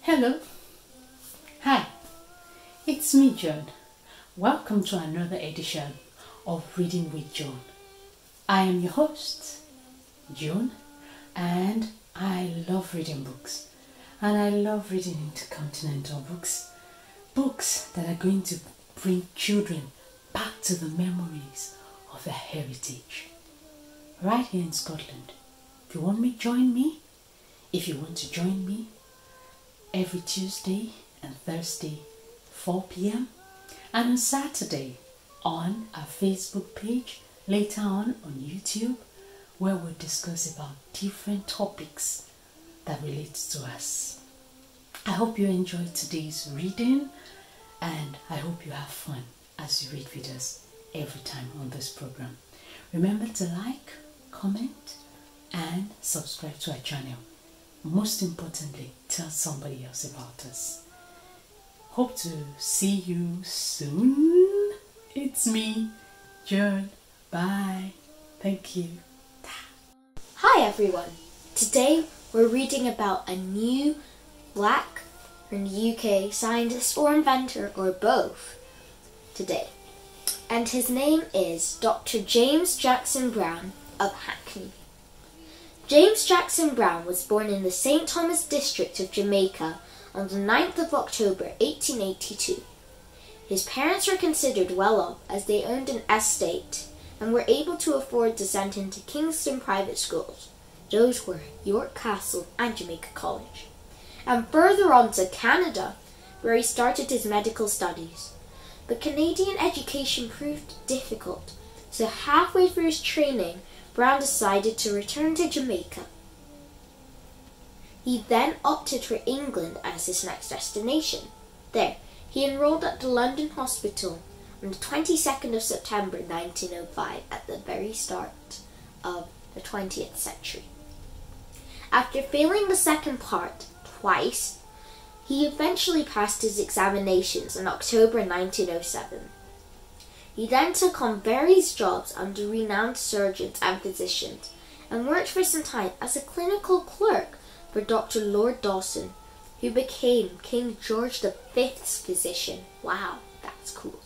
Hello. Hi. It's me, Joan. Welcome to another edition of Reading with Joan. I am your host, Joan, and I love reading books. And I love reading intercontinental books. Books that are going to bring children back to the memories of their heritage. Right here in Scotland. If you want me, join me. If you want to join me, every Tuesday and Thursday, 4 p.m. and on Saturday on our Facebook page, later on YouTube, where we'll discuss about different topics that relate to us. I hope you enjoyed today's reading and I hope you have fun as you read with us every time on this program. Remember to like, comment and subscribe to our channel. Most importantly, tell somebody else about us. Hope to see you soon. It's me, Gerald. Bye. Thank you. Hi everyone. Today we're reading about a new Black and UK scientist or inventor or both today. And his name is Dr. James Jackson Brown of Hackney. James Jackson Brown was born in the St. Thomas district of Jamaica on the 9th of October 1882. His parents were considered well off as they owned an estate and were able to afford to send him to Kingston private schools. Those were York Castle and Jamaica College. And further on to Canada, where he started his medical studies. But Canadian education proved difficult, so halfway through his training, Brown decided to return to Jamaica. He then opted for England as his next destination. There, he enrolled at the London Hospital on the 22nd of September 1905 at the very start of the 20th century. After failing the second part twice, he eventually passed his examinations in October 1907. He then took on various jobs under renowned surgeons and physicians and worked for some time as a clinical clerk for Dr. Lord Dawson, who became King George V's physician. Wow, that's cool.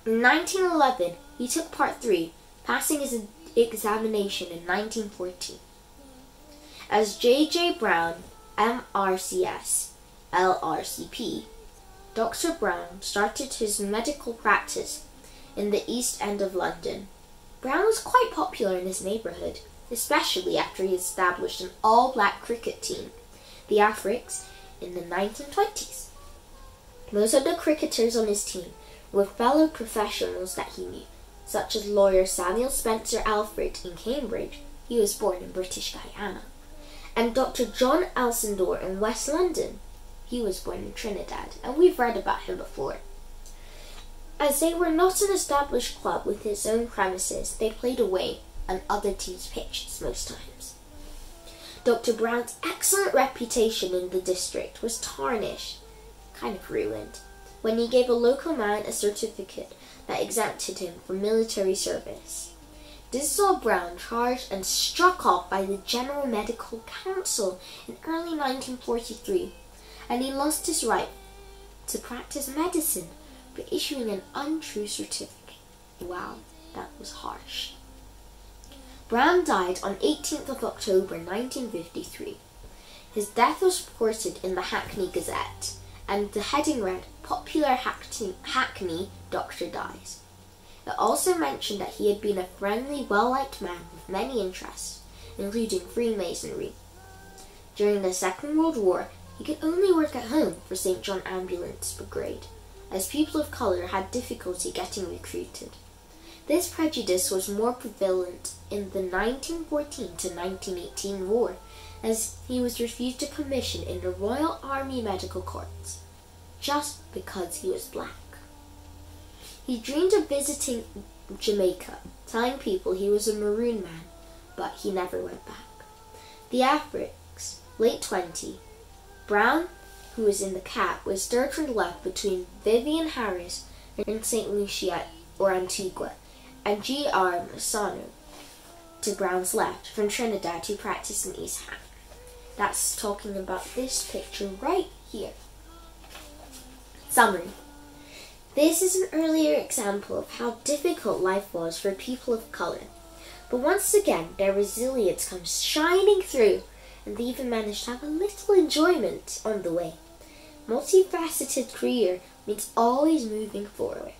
In 1911, he took part 3, passing his examination in 1914. As J.J. Brown, MRCS, LRCP, Dr. Brown started his medical practice in the East End of London. Brown was quite popular in his neighbourhood, especially after he established an all-black cricket team, the Africs, in the 1920s. Most of the cricketers on his team were fellow professionals that he knew, such as lawyer Samuel Spencer Alfred in Cambridge, he was born in British Guyana, and Dr. John Elsendore in West London, he was born in Trinidad, and we've read about him before. As they were not an established club with its own premises, they played away on other teams' pitches most times. Dr. Brown's excellent reputation in the district was tarnished, kind of ruined, when he gave a local man a certificate that exempted him from military service. This saw Brown charged and struck off by the General Medical Council in early 1943, and he lost his right to practice medicine for issuing an untrue certificate. Wow, that was harsh. Brown died on 18th of October 1953. His death was reported in the Hackney Gazette, and the heading read, "Popular Hackney Doctor Dies." It also mentioned that he had been a friendly, well-liked man with many interests, including Freemasonry. During the Second World War, he could only work at home for St. John Ambulance Brigade, as people of colour had difficulty getting recruited. This prejudice was more prevalent in the 1914 to 1918 war, as he was refused a commission in the Royal Army Medical Corps, just because he was black. He dreamed of visiting Jamaica, telling people he was a maroon man, but he never went back. The Africs, late 20, Brown, who was in the cap, was third from the left between Vivian Harris in St. Lucia or Antigua, and G.R. Massano to Brown's left from Trinidad, who practiced in East Ham. That's talking about this picture right here. Summary. This is an earlier example of how difficult life was for people of colour. But once again, their resilience comes shining through, and they even managed to have a little enjoyment on the way. Multifaceted career means always moving forward,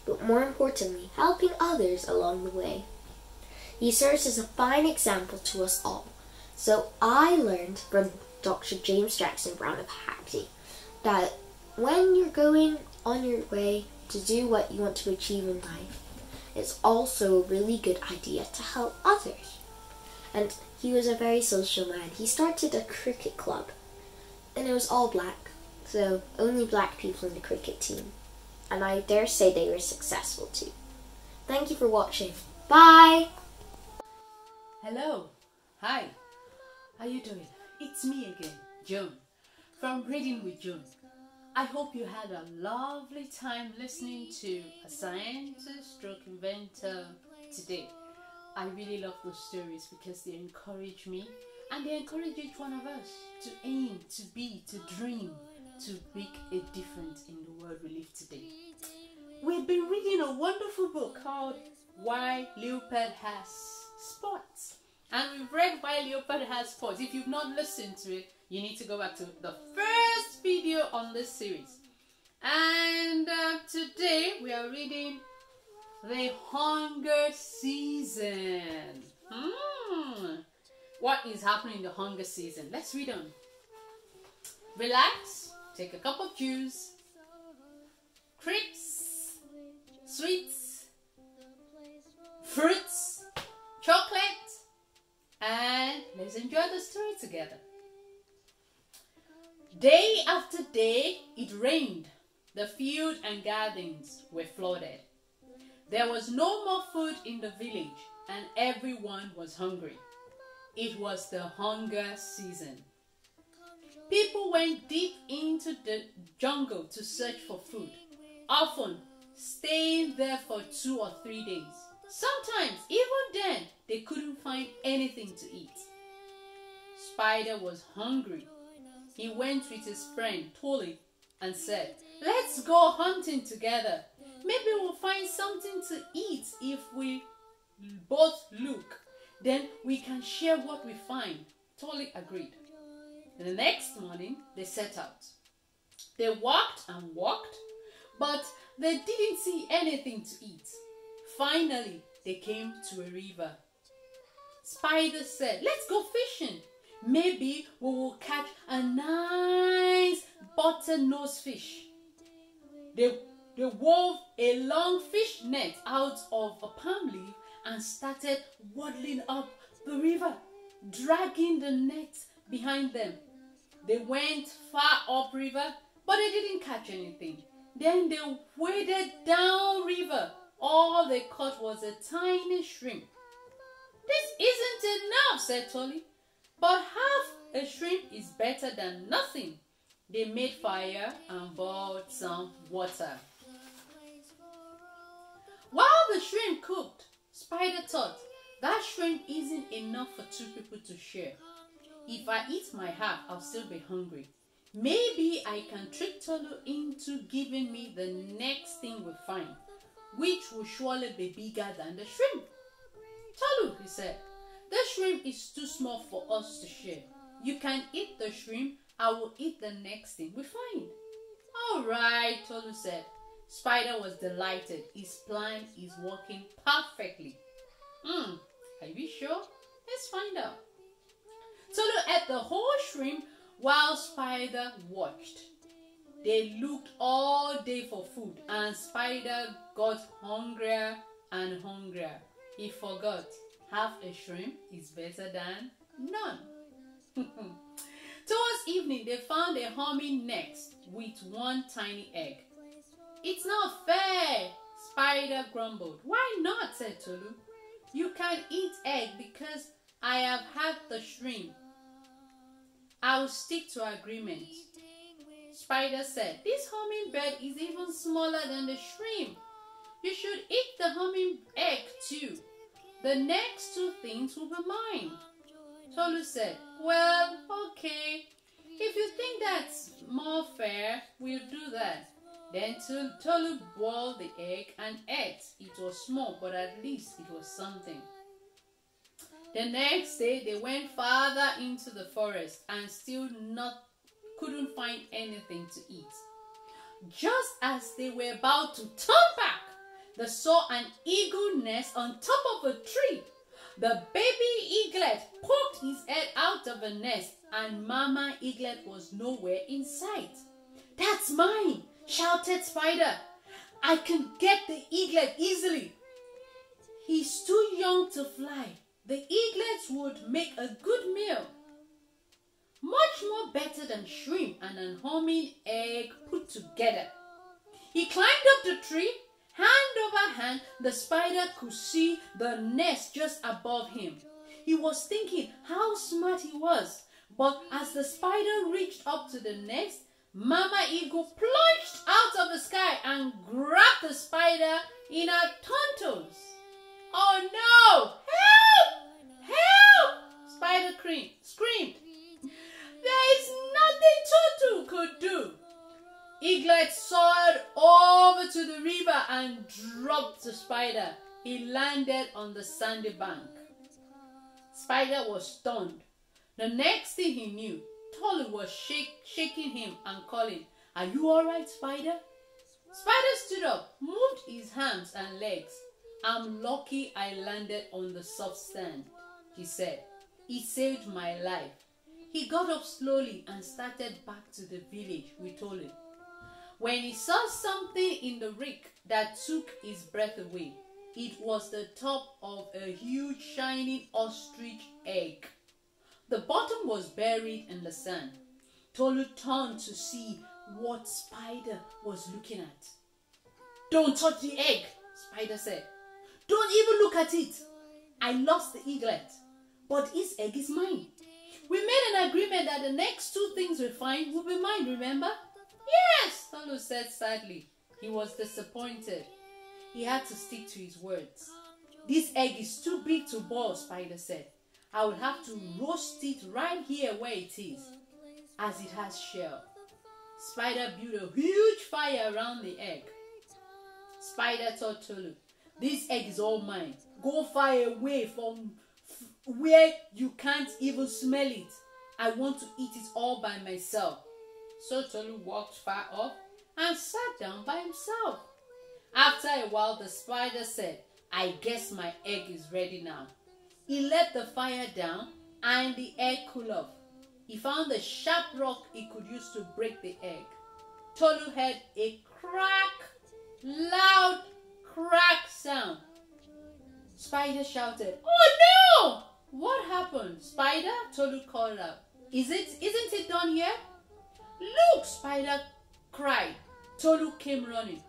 but more importantly, helping others along the way. He serves as a fine example to us all. So I learned from Dr. Jackson Brown of Hackney that when you're going on your way to do what you want to achieve in life, it's also a really good idea to help others. And he was a very social man. He started a cricket club, and it was all black, so only black people in the cricket team. And I dare say they were successful too. Thank you for watching. Bye! Hello. Hi. How you doing? It's me again, Joan, from Reading with Joan. I hope you had a lovely time listening to a scientist stroke inventor today. I really love those stories because they encourage me and they encourage each one of us to aim, to be, to dream, to make a difference in the world we live today. We've been reading a wonderful book called Why Leopard Has Spots. And we've read Why Leopard Has Spots. If you've not listened to it, you need to go back to the first video on this series. And today we are reading The Hunger Season. What is happening in the hunger season? Let's read on. Relax, take a cup of juice, crisps, sweets, fruits, chocolate, and let's enjoy the story together. Day after day, it rained. The field and gardens were flooded. There was no more food in the village, and everyone was hungry. It was the hunger season. People went deep into the jungle to search for food, often staying there for 2 or 3 days. Sometimes, even then, they couldn't find anything to eat. Spider was hungry. He went with his friend, Tully, and said, "Let's go hunting together. Maybe we'll find something to eat if we both look. Then we can share what we find." Tully agreed. The next morning, they set out. They walked and walked, but they didn't see anything to eat. Finally, they came to a river. Spider said, "Let's go fishing. Maybe we will catch a nice butter-nosed fish." They wove a long fish net out of a palm leaf and started waddling up the river, dragging the net behind them. They went far upriver, but they didn't catch anything. Then they waded down river. All they caught was a tiny shrimp. "This isn't enough," said Tully, "but half a shrimp is better than nothing." They made fire and boiled some water. While the shrimp cooked, Spider thought, "That shrimp isn't enough for 2 people to share. If I eat my half, I'll still be hungry. Maybe I can trick Tolu into giving me the next thing we find, which will surely be bigger than the shrimp." "Tolu," he said, "the shrimp is too small for us to share. You can eat the shrimp, I will eat the next thing we find." "All right," Tolu said. Spider was delighted. His plan is working perfectly. Are you sure? Let's find out. Tolu ate the whole shrimp while Spider watched. They looked all day for food, and Spider got hungrier and hungrier. He forgot half a shrimp is better than none. Towards evening, they found a humming nest with 1 tiny egg. "It's not fair," Spider grumbled. "Why not?" said Tolu. "You can eat egg because I have had the shrimp. I'll stick to agreement." Spider said, "This hummingbird is even smaller than the shrimp. You should eat the humming egg too. The next 2 things will be mine." Tolu said, "Well, okay." If you think that's more fair, we'll do that. Then Tolu boiled the egg and ate. It was small, but at least it was something. The next day, they went farther into the forest and still couldn't find anything to eat. Just as they were about to turn back, they saw an eagle nest on top of a tree. The baby eaglet poked his head out of the nest, and Mama Eaglet was nowhere in sight. "That's mine!" shouted Spider. "I can get the eaglet easily." "He's too young to fly. The eaglets would make a good meal. Much more better than shrimp and an humming egg put together." He climbed up the tree. Hand over hand, the spider could see the nest just above him. He was thinking how smart he was. But as the spider reached up to the nest, Mama Eagle plunged out of the sky and grabbed the spider in her tontos. "Oh no! Help! Help!" Spider screamed. "There is nothing Tutu could do." Eaglet soared over to the river and dropped the spider. He landed on the sandy bank. Spider was stunned. The next thing he knew, Tolu was shaking him and calling, "Are you all right, Spider?" Spider stood up, moved his hands and legs. "I'm lucky I landed on the soft sand," he said. "It saved my life." He got up slowly and started back to the village with Tolu. When he saw something in the rick that took his breath away, it was the top of a huge shining ostrich egg. The bottom was buried in the sand. Tolu turned to see what Spider was looking at. "Don't touch the egg," Spider said. "Don't even look at it. I lost the eaglet, but its egg is mine. We made an agreement that the next two things we find will be mine, remember?" "Yes," Tolu said sadly. He was disappointed. He had to stick to his words. "This egg is too big to boil," Spider said. "I would have to roast it right here where it is, as it has shell." Spider built a huge fire around the egg. Spider told Tolu, "This egg is all mine. Go far away from where you can't even smell it. I want to eat it all by myself." So Tolu walked far off and sat down by himself. After a while, the spider said, "I guess my egg is ready now." He let the fire down and the egg cooled off. He found a sharp rock he could use to break the egg. Tolu heard a loud crack sound. Spider shouted, "Oh no! What happened, Spider?" Tolu called out. Isn't it done yet?" "Look!" Spider cried. Tolu came running.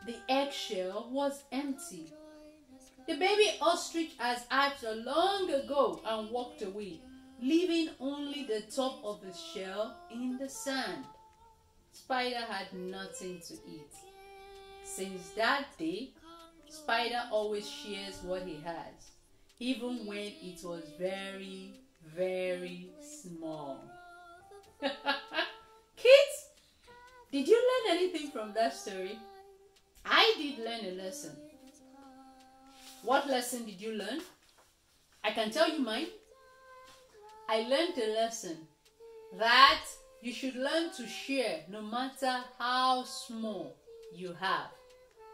The eggshell was empty. The baby ostrich had hatched long ago and walked away, leaving only the top of the shell in the sand. Spider had nothing to eat. Since that day, Spider always shares what he has, even when it was very, very small. Kids, did you learn anything from that story? I did learn a lesson. What lesson did you learn? I can tell you mine. I learned a lesson that you should learn to share no matter how small you have,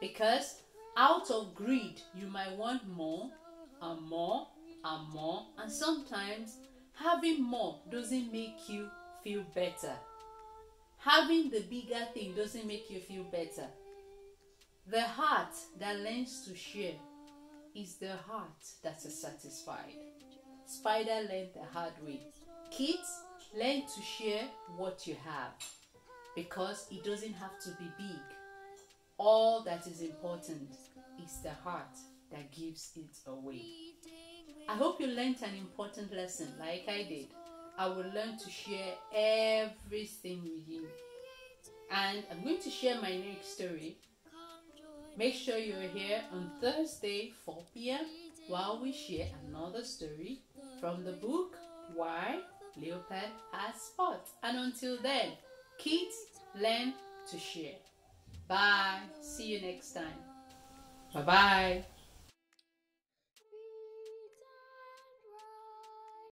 because out of greed you might want more and more and more, and sometimes having more doesn't make you feel better. Having the bigger thing doesn't make you feel better. The heart that learns to share is the heart that is satisfied. Spider learned the hard way. Kids, learn to share what you have, because it doesn't have to be big. All that is important is the heart that gives it away. I hope you learned an important lesson like I did. I will learn to share everything with you. And I'm going to share my next story. Make sure you're here on Thursday, 4 p.m. while we share another story from the book Why leopard has spots. And until then, kids, learn to share. Bye. See you next time. Bye-bye.